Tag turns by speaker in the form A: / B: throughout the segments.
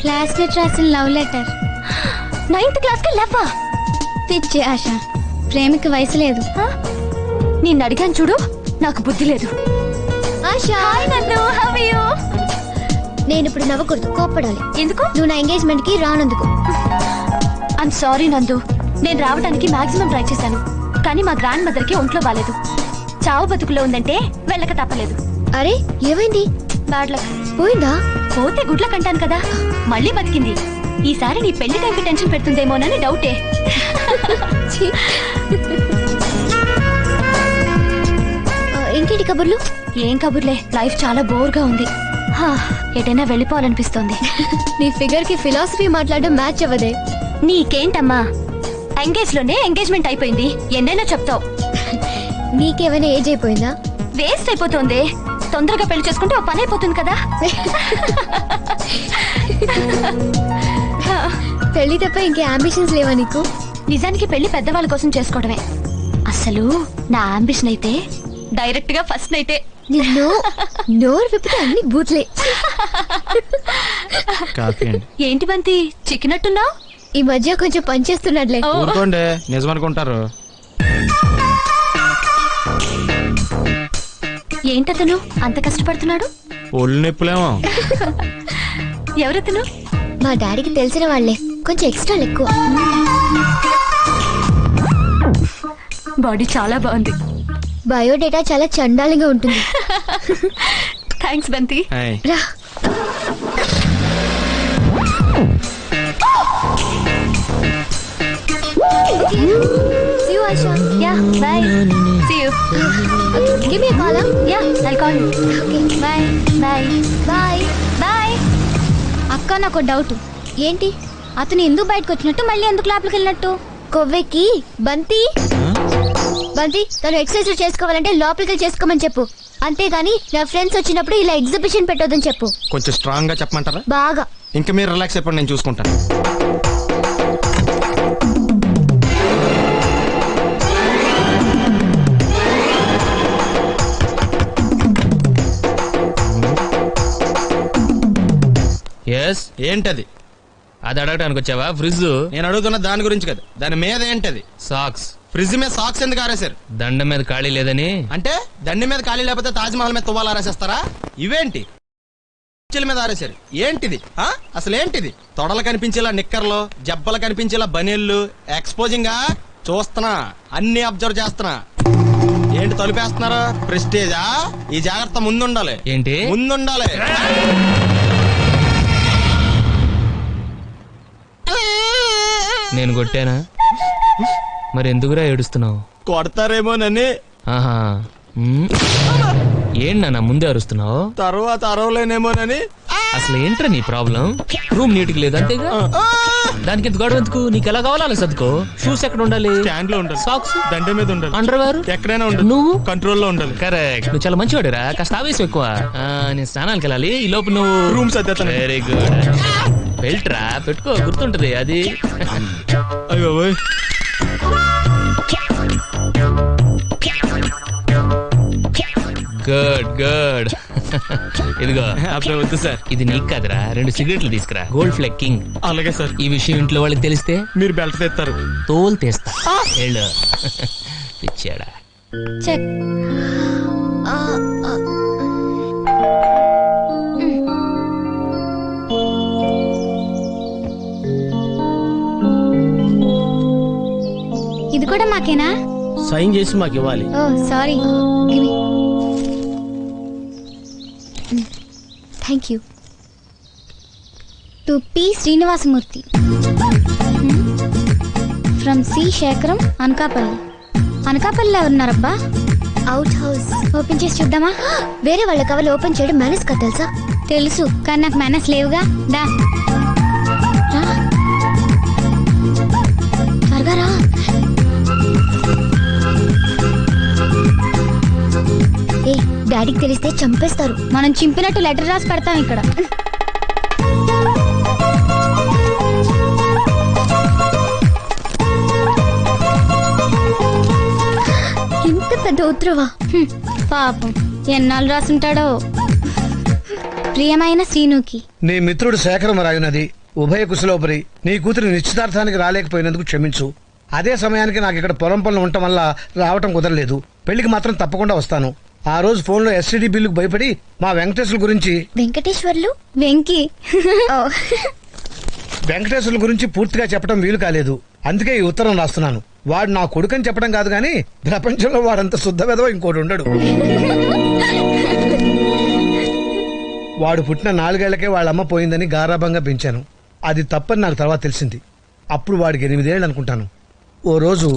A: Classmate రాసిన love letter.
B: 9th class కి లవ్వా?
A: పిచ్చి ఆశ, ప్రేమికి వయసు లేదు.
B: నిన్ను అడిగాను చూడు, నాకు బుద్ధి లేదు.
A: ఆశ,
B: హాయ్ నందు, హౌ ఆర్ యు?
A: నేను ఇప్పుడు నవ్వకూడదు, కోప్పడాలి.
B: ఎందుకు?
A: నువ్వు నా ఎంగేజ్మెంట్ కి రానందుకు.
B: ఐమ్ సారీ నందు, నేను రావడానికి మాక్సిమం ట్రై చేశాను, కానీ మా గ్రాండ్ మదర్ కి ఒంట్లో బాలేదు. చావు బతుకులో ఉందంటే వెళ్ళక తప్పలేదు.
A: అరే ఏమైంది?
B: Bad luck.
A: పోయిందా?
B: పోతే గుడ్ల కంటాను కదా, మళ్ళీ బతికింది. ఈసారి నీ పెళ్లి టైంకి టెన్షన్ పెడుతుందేమోనని డౌటే.
A: ఛీ. ఇంకేంటి కబుర్లు?
B: ఏం కబుర్లే, లైఫ్ చాలా బోర్ గా ఉంది. ఎటైనా వెళ్ళిపోవాలనిపిస్తోంది.
A: నీ ఫిగర్ కి ఫిలాసఫీ మాట్లాడడం మ్యాచ్ అవ్వదే.
B: నీకేంటమ్మా, ఎంగేజ్ లోనే ఎంగేజ్మెంట్ అయిపోయింది, ఎన్నైనా చెప్తావు.
A: నీకేమైనా ఏజ్ అయిపోయిందా?
B: వేస్ట్ అయిపోతుంది. తొందరగా పెళ్లి చేసుకుంటే ఓ పని అయిపోతుంది కదా.
A: పెళ్లి తప్ప ఇంకే అంబిషన్స్ లేవా నీకు?
B: నిజానికి పెళ్లి పెద్దవాళ్ళ కోసం చేసుకోవడమే. అసలు నా అంబిషన్ అయితే డైరెక్ట్ గా ఫస్ట్ నైటే.
A: నిన్ను నోరు విప్పితే అన్ని బూత్లే.
B: ఏంటి బంతి చిక్కినట్టున్నావు?
A: ఈ మధ్య కొంచెం పనిచేస్తున్నాడులే.
C: ఊరుకోండి, నిజమనుకుంటారు.
B: ఏంటతను అంత కష్టపడుతున్నాడు?
C: ఒళ్ళు నొప్పులేమో.
B: ఎవరతను?
A: మా డాడీకి తెలిసిన వాళ్లే, కొంచెం ఎక్స్ట్రా ఎక్కువ.
B: బాడీ చాలా బాగుంది.
A: బయోడేటా చాలా చండాలంగా ఉంటుంది.
B: థ్యాంక్స్ బంతి.
A: రా. See you, Asha.
B: Yeah, bye. See you.
A: Give me a call, huh?
B: Yeah, I'll call you.
A: Okay.
B: Bye. Bye.
A: Bye.
B: Bye.
A: అక్క, నాకు డౌట్. ఏంటి? అతను ఎందుకు బయటకు వచ్చినట్టు, మళ్ళీ ఎందుకు లోపలికి వెళ్ళినట్టు? కొవ్వెక్కి బంతి బంతి తను ఎక్సర్సైజ్ చేసుకోవాలంటే లోపలికి చేసుకోమని చెప్పు. అంతేగాని నా ఫ్రెండ్స్ వచ్చినప్పుడు ఇలా ఎగ్జిబిషన్ పెట్టొద్దని చెప్పు.
C: కొంచెం స్ట్రాంగ్ గా చెప్పమంటారా?
A: బాగా.
C: ఇంకా మీరు రిలాక్స్ అయిపోండి, నేను చూసుకుంటాను. ఏంటది?
D: అది అడగడానికి వచ్చావా? ఫ్రిడ్జ్.
C: నేను అడుగుతున్న దాని గురించి కదా, దాని మీద ఏంటది?
D: సాక్స్.
C: ఫ్రిడ్జ్ మీద సాక్స్ ఎందుకు ఆరేశారు?
D: దండం మీద ఖాళీ లేదని.
C: అంటే దండి మీద ఖాళీ లేకపోతే తాజ్ మహల్ మీద తువ్వాలు ఆరేసేస్తారా? ఇవేంటి మీద ఆరేశారు? ఏంటిది? అసలు ఏంటిది? తొడలు కనిపించేలా నిక్కర్లు, జబ్బలు కనిపించేలా బనీళ్లు, ఎక్స్పోజింగ్ గా చూస్తున్నా, అన్ని అబ్జర్వ్ చేస్తున్నా. ఏంటి తలుపేస్తున్నారు? ప్రెస్టేజా? ఈ జాగ్రత్త ముందుండాలి.
D: ఏంటి
C: ముందుండాలి?
D: నేను కొట్టానా? మరి ఎందుకురా ఏడుస్తున్నావు?
C: కొడతారేమోనని.
D: ఆహా, ఏంటి నాన్న ముందే అరుస్తున్నావు?
C: తర్వాత అరవలేనేమోనని.
D: అసలు ఏంట్రా నీ ప్రాబ్లం? రూమ్ నీట్ గా లేదు అంతేగా, దానికి ఎంత గొడవ ఎందుకు? నీకు ఎలా కావాలో అలా సర్దుకో. షూస్ ఎక్కడ ఉండాలి?
C: స్టాండ్ లో ఉండాలి.
D: సాక్స్
C: దండ మీద ఉండాలి.
D: అండర్వేర్
C: ఎక్కడైనా ఉండాలి.
D: నువ్వు
C: కంట్రోల్ లో ఉండాలి.
D: కరెక్ట్. నువ్వు చాలా మంచివాడురా, కాస్త ఆవేశం ఎక్కువ. నేను స్నానానికి వెళ్ళాలి, ఈ లోపు నువ్వు
C: రూమ్ సర్దేస్తాను.
D: Very good. బెల్ట్ రా పెట్టుకో, గుర్తుంటది అది.
C: అయ్యో
D: గుడ్ గుడ్. ఇదిగో.
C: అప్పుడు వద్దు సార్,
D: ఇది నీకు కాదురా, 2 సిగరెట్లు తీసుకురా. Gold Flake King.
C: అలాగే సార్.
D: ఈ విషయం ఇంట్లో వాళ్ళకి తెలిస్తే
C: మీరు బెల్ట్ తెస్తారు.
D: తోలు తీస్తా. వెళ్ళు. పిచ్చాడా.
A: చెక్. ఇది కూడా మాకేనా?
E: సైన్ చేసి మాకు ఇవ్వాలి.
A: Oh sorry. Thank you. To P Srinivasamurthy from C Sekharam, Anakapalli. అనకాపల్లిలో ఎవరున్నారబ్బా? Out house. ఓపెన్ చేసి చూద్దామా? వేరే వాళ్ళ కవర్లు ఓపెన్ చేయడం మేనేజ్ కదా, తెలుసా? తెలుసు, కానీ నాకు మేనేజ్ లేవుగా. దా త్వరగా రా. ఏ డాడీకి తెలిస్తే చంపేస్తారు. మనం చింపినట్టు లెటర్ రాసి పెడతాం ఇక్కడ. ఇంత పెద్ద ఉత్తరవా? పాపం ఎన్నాళ్ళు రాసుంటాడో. ప్రియమైన శ్రీనుకి.
F: నీ మిత్రుడు శేఖరం రాయునది ఉభయ కుశలోపరి. నీ కూతురి నిశ్చితార్థానికి రాలేకపోయినందుకు క్షమించు. అదే సమయానికి నాకు ఇక్కడ పొలం పనులు ఉండటం వల్ల రావటం కుదరలేదు. పెళ్లికి మాత్రం తప్పకుండా వస్తాను. ఆ రోజు ఫోన్లో ఎస్టీడీ బిల్లుకు భయపడి మా వెంకటేశ్వరుల గురించి
A: వెంకటేశ్వర్లు వెంకీ. ఓ.
F: వెంకటేశ్వరుల గురించి పూర్తిగా చెప్పడం వీలు కాలేదు. అందుకే ఈ ఉత్తరం రాస్తున్నాను. వాడు నా కొడుకని చెప్పడం కాదు గాని ప్రపంచంలో వాడంత శుద్ధ వెధవ ఇంకోటి ఉండడు. వాడు పుట్టిన 4 ఏళ్లకే వాళ్ళమ్మ పోయిందని గారాభంగా పెంచాను. అది తప్పని నాకు తర్వాత తెలిసింది. అప్పుడు వాడికి 8 ఏళ్ళు అనుకుంటాను. ఓ రోజు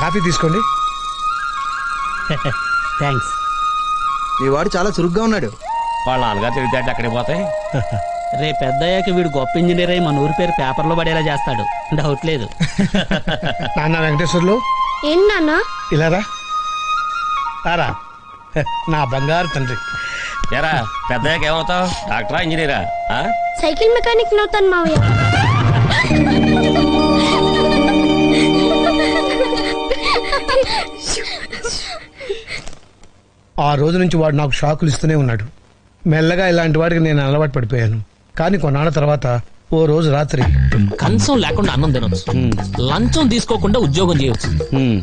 F: కాఫీ తీసుకోండి.
E: థ్యాంక్స్.
C: మీ వాడు చాలా చురుగ్గా ఉన్నాడు.
G: వాళ్ళ నాన్నగారు తెలివితేటలు అక్కడికి పోతాయి.
E: రేపు పెద్దయ్యాక వీడు గొప్ప ఇంజనీర్ అయి మన ఊరి పేరు పేపర్లో పడేలా చేస్తాడు. డౌట్ లేదు.
F: నాన్న వెంకటేశ్వర్లు
A: ఏం నాన్న?
F: ఇలా రా. రారా నా బంగారు తండ్రి.
G: ఎరా పెద్దయ్యాక ఏమవుతావు? డాక్టరా, ఇంజనీరా?
A: సైకిల్ మెకానిక్ నవుతాను మావయ్య.
F: ఆ రోజు నుంచి వాడు నాకు షాకులు ఇస్తూనే ఉన్నాడు. మెల్లగా ఇలాంటి వాడికి నేను అలవాటు పడిపోయాను. కానీ కొన్నాళ్ళ తర్వాత ఓ రోజు రాత్రి
D: కంచం లేకుండా అన్నం తినొచ్చు, లంచం తీసుకోకుండా ఉద్యోగం చేయొచ్చు,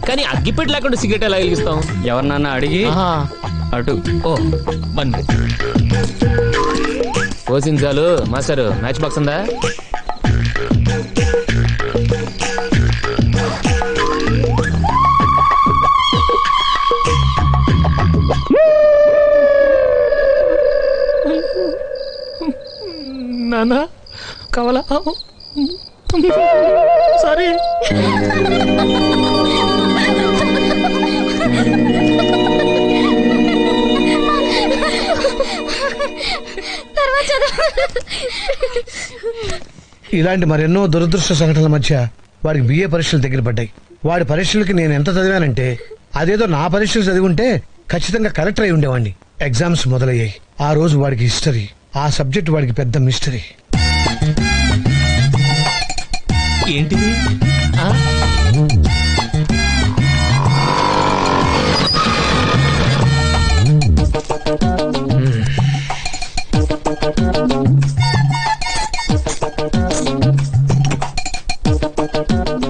D: కానీ అగ్గిపెట్టి లేకుండా సిగరెట్ ఎలా వెలిగిస్తాం?
G: ఎవరినన్నా అడిగి
D: ఆహా.
G: అటు
D: ఓ బండి పోసించాలు. మాస్టర్ మ్యాచ్ బాక్స్ ఉందా? నానా కావాలా? సారీ.
F: ఇలాంటి మరెన్నో దురదృష్ట సంఘటనల మధ్య వాడికి బిఏ పరీక్షలు దగ్గర పడ్డాయి. వాడి పరీక్షలకి నేను ఎంత చదివానంటే అదేదో నా పరీక్షలు చదివి ఉంటే ఖచ్చితంగా కలెక్టర్ అయి ఉండేవాడిని. ఎగ్జామ్స్ మొదలయ్యాయి. ఆ రోజు వాడికి హిస్టరీ. ఆ సబ్జెక్ట్ వాడికి పెద్ద మిస్టరీ.
D: ఏంటిది? ఆ?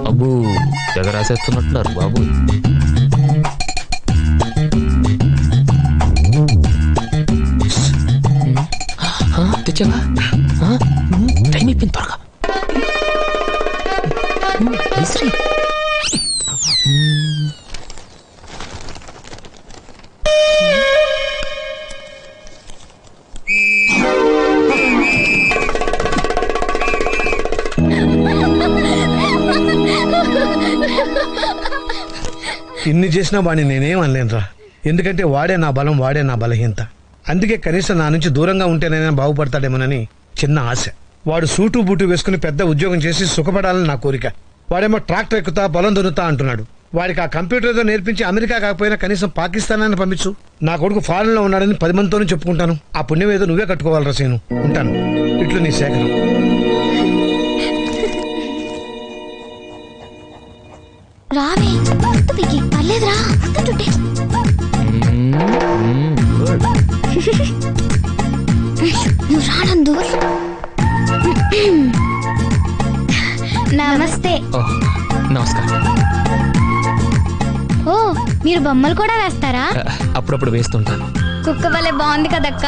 D: అబ్బు తెగ రాసేస్తున్నట్టున్నారు బాబు. తెచ్చావా? టైం అయిపోయింది, త్వరగా విసిరి.
F: ఇన్ని చేసినా వాడిని నేనేం అనలేనురా. ఎందుకంటే వాడే నా బలం, వాడే నా బలహీనత. అందుకే కనీసం నా నుంచి దూరంగా ఉంటేనైనా బాగుపడతాడేమోనని చిన్న ఆశ. వాడు సూటు బూటు వేసుకుని పెద్ద ఉద్యోగం చేసి సుఖపడాలని నా కోరిక. వాడేమో ట్రాక్టర్ ఎక్కుతా పొలం దున్నుతా అంటున్నాడు. వాడికి ఆ కంప్యూటర్ ఏదో నేర్పించి అమెరికా కాకపోయినా కనీసం పాకిస్తాన్ అని పంపించు. నా కొడుకు ఫారెన్ లో ఉన్నాడని 10 మందితోనూ చెప్పుకుంటాను. ఆ పుణ్యం ఏదో నువ్వే కట్టుకోవాలి రసీను. ఉంటాను. ఇట్లు నీ శేఖరం.
A: రావే పర్లేదురా. నువ్వు రానందు. నమస్తే.
D: నమస్కారం.
A: ఓ మీరు బొమ్మలు కూడా వేస్తారా?
D: అప్పుడప్పుడు వేస్తుంటాను.
A: కుక్క వల్లే బాగుంది కదక్క.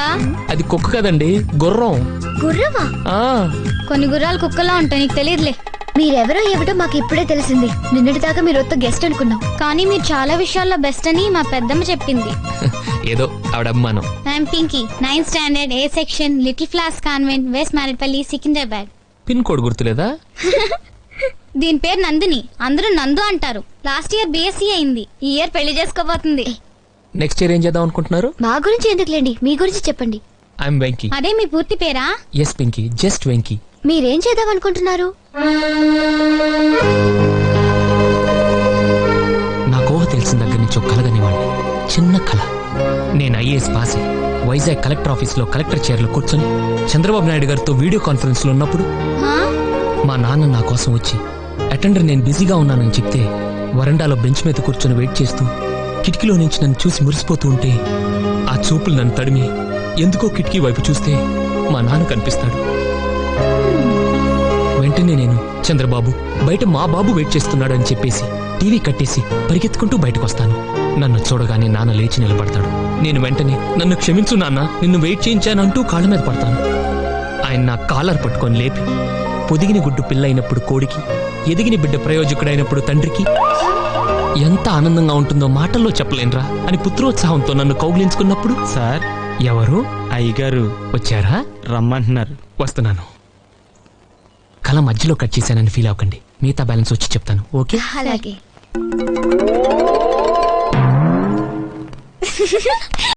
D: అది కుక్క కదండి, గుర్రం.
A: గుర్రమా?
D: ఆ
A: కొన్ని గుర్రాలు కుక్కలా ఉంటాయి, నీకు తెలియదులే. మీరెవరో ఏమిటో మాకు ఇప్పుడే తెలిసింది. నిన్నటి దాకా మీరు ఒత్త గెస్ట్ అనుకున్నాం, కానీ మీరు చాలా విషయాల్లో బెస్ట్ అని మా పెద్దమ్మ చెప్పింది.
D: ఏదో ఆవిడ అభిమానం.
A: I'm Pinky, 9th standard, A section, little floss convent, west Marredpally, Secunderabad.
D: Pin code గుర్తులేదా?
A: దీని పేరు నందిని, అందరూ నందు అంటారు. లాస్ట్ ఇయర్ BSc అయింది, ఈ ఇయర్ పెళ్లి చేసుకోబోతుంది.
D: నెక్స్ట్ ఇయర్ ఏం చేద్దాం అనుకుంటున్నారు?
A: మా గురించి ఎందుకులేండి, మీ గురించి చెప్పండి.
D: ఐఎమ్ వెంకీ.
A: అదే మీ పూర్తి పేరా?
D: Yes Pinky, just Venky.
A: మీరేం చేద్దాం అనుకుంటున్నారు?
D: నాకు ఊహ తెలిసిన దగ్గర నుంచి ఒక కలగనివ్వండి, చిన్న కళ. నేను IAS పాస్ అయ్యి వైజాగ్ కలెక్టర్ ఆఫీస్ లో కలెక్టర్ చైర్ లో కూర్చొని చంద్రబాబు నాయుడు గారితో వీడియో కాన్ఫరెన్స్ లో ఉన్నప్పుడు మా నాన్న నా కోసం వచ్చి అటెండర్ నేను బిజీగా ఉన్నానని చెప్తే వరండాలో బెంచ్ మీద కూర్చొని వెయిట్ చేస్తూ కిటికీలో నుంచి నన్ను చూసి మురిసిపోతూ ఉంటే ఆ చూపులు నన్ను తడిమి ఎందుకో కిటికీ వైపు చూస్తే మా నాన్న కనిపిస్తాడు. వెంటనే నేను చంద్రబాబు బయట మా బాబు వెయిట్ చేస్తున్నాడు అని చెప్పేసి టీవీ కట్టేసి పరిగెత్తుకుంటూ బయటకు వస్తాను. నన్ను చూడగానే నాన్న లేచి నిలబడతాడు. నేను వెంటనే నన్ను క్షమించు నాన్న, నిన్ను వెయిట్ చేయించానంటూ కాళ్ళ మీద పడతాను. ఆయన నా కాలర్ పట్టుకొని లేపి పొదిగిన గుడ్డు పిల్ల అయినప్పుడు కోడికి, ఎదిగిన బిడ్డ ప్రయోజకుడైనప్పుడు తండ్రికి ఎంత ఆనందంగా ఉంటుందో మాటల్లో చెప్పలేనురా అని పుత్రోత్సాహంతో నన్ను కౌగిలించుకున్నప్పుడు,
H: సార్,
D: ఎవరు
H: అయ్యగారు
D: వచ్చారా?
H: రమ్మంటున్నారు.
D: వస్తున్నాను. కళ మధ్యలో కట్ చేశానని ఫీల్ అవ్వకండి, మిగతా బ్యాలెన్స్ వచ్చి చెప్తాను. ఓకే?
A: అలాగే